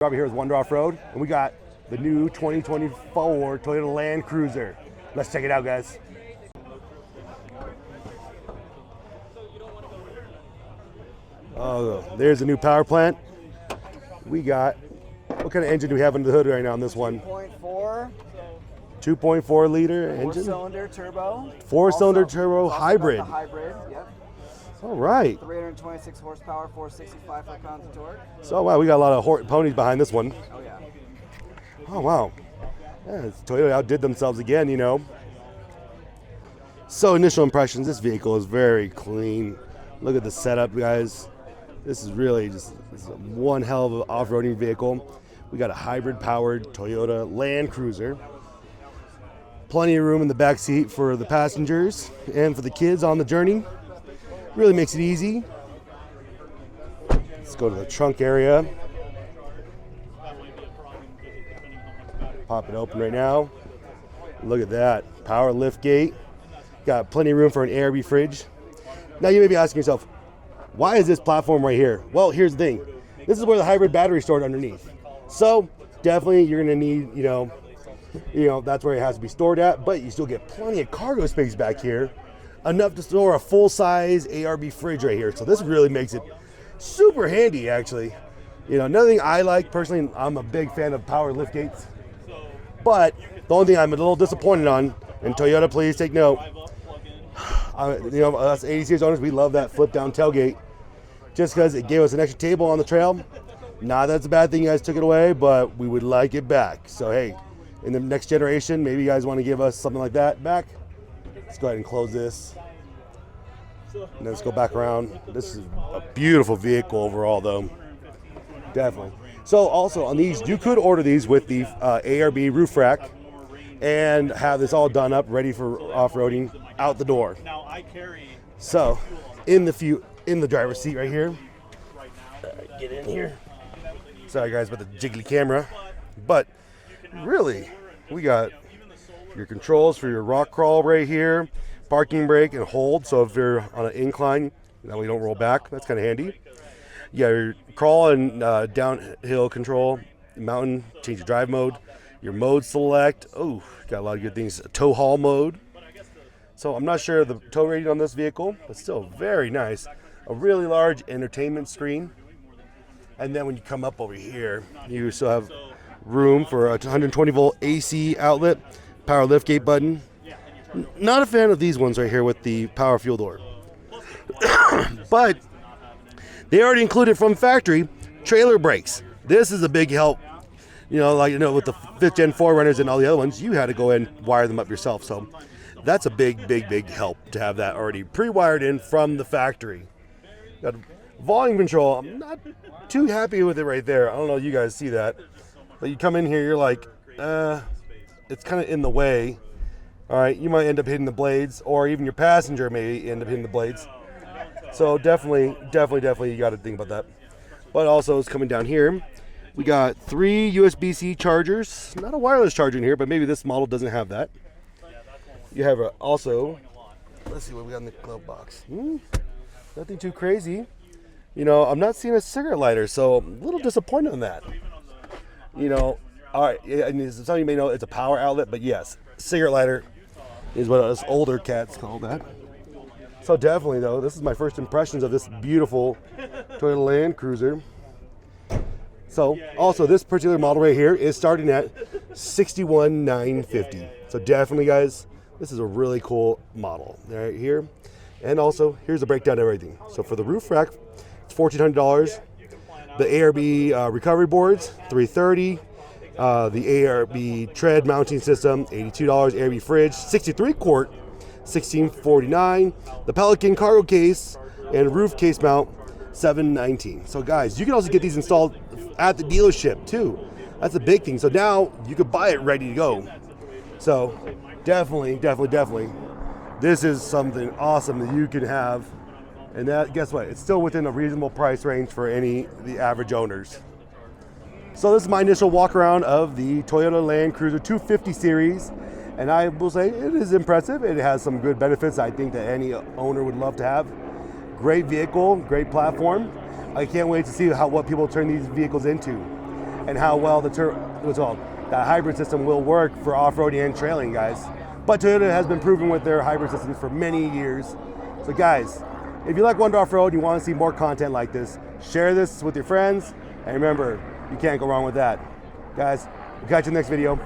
Over here with Wonder Off-Road, and we got the new 2024 Toyota Land Cruiser. Let's check it out, guys. Oh, there's the new power plant. We got, what kind of engine do we have under the hood right now on this one? 2.4 liter engine. 4-cylinder turbo. 4-cylinder turbo hybrid. The hybrid, yep. All right. 326 horsepower, 465 foot-pounds of torque. So, wow, we got a lot of ponies behind this one. Oh, yeah. Oh, wow. Yeah, Toyota outdid themselves again, you know. So, initial impressions, this vehicle is very clean. Look at the setup, guys. This is really just one hell of an off-roading vehicle. We got a hybrid-powered Toyota Land Cruiser. Plenty of room in the back seat for the passengers and for the kids on the journey. Really makes it easy. Let's go to the trunk area. Pop it open right now. Look at that. Power lift gate. Got plenty of room for an ARB fridge. Now you may be asking yourself, why is this platform right here? Well, here's the thing. This is where the hybrid battery is stored underneath. So definitely you're gonna need, you know, that's where it has to be stored at, but you still get plenty of cargo space back here. Enough to store a full-size ARB fridge right here. So this really makes it super handy, actually. You know, another thing I like, personally, I'm a big fan of power lift gates. But the only thing I'm a little disappointed on, and Toyota, please take note, you know, us 80 series owners, we love that flip-down tailgate. Just because it gave us an extra table on the trail. Not that's a bad thing you guys took it away, but we would like it back. So, hey, in the next generation, maybe you guys want to give us something like that back. Let's go ahead and close this. And let's go back around. This is a beautiful vehicle overall, though. Definitely. So also on these, you could order these with the ARB roof rack and have this all done up, ready for off-roading out the door. So in the driver's seat right here. Get in here. Sorry guys about the jiggly camera, but really, we got your controls for your rock crawl right here, parking brake and hold. So if you're on an incline, that way you don't roll back. That's kind of handy. You got your crawl and downhill control, mountain, change your drive mode, your mode select. Oh, got a lot of good things. Tow haul mode. So I'm not sure the tow rating on this vehicle, but still very nice. A really large entertainment screen. And then when you come up over here, you still have room for a 120 volt AC outlet, power liftgate button. Not a fan of these ones right here with the power fuel door. But they already included from factory trailer brakes. This is a big help. You know, like, you know, with the 5th gen 4Runners and all the other ones, you had to go in and wire them up yourself. So that's a big help to have that already pre-wired in from the factory. Got volume control. I'm not too happy with it right there. I don't know if you guys see that. But you come in here, you're like, it's kind of in the way. All right, you might end up hitting the blades, or even your passenger may end up hitting the blades. So definitely, you got to think about that. But also, it's coming down here. We got 3 USB-C chargers. Not a wireless charger in here, but maybe this model doesn't have that. You have also, let's see what we got in the glove box. Nothing too crazy. You know, I'm not seeing a cigarette lighter, so I'm a little disappointed on that. You know, all right, and some of you may know it's a power outlet, but yes, cigarette lighter is what us older cats call that. So definitely, though, this is my first impressions of this beautiful Toyota Land Cruiser. So also, this particular model right here is starting at $61,950. So definitely, guys, this is a really cool model right here. And also, here's a breakdown of everything. So for the roof rack, it's $1,400. The ARB recovery boards, $330. The ARB tread mounting system, $82. ARB fridge, 63 quart, $1649. The Pelican cargo case and roof case mount, $719. So guys, you can also get these installed at the dealership too. That's a big thing. So now you could buy it ready to go. So definitely. This is something awesome that you can have. And that, guess what? It's still within a reasonable price range for the average owners. So this is my initial walk around of the Toyota Land Cruiser 250 series. And I will say it is impressive. It has some good benefits I think that any owner would love to have. Great vehicle, great platform. I can't wait to see what people turn these vehicles into. and how well that hybrid system will work for off-roading and trailing, guys. But Toyota has been proven with their hybrid systems for many years. So guys, if you like One Off-Road, you want to see more content like this, share this with your friends, and remember, you can't go wrong with that. Guys, we'll catch you in the next video.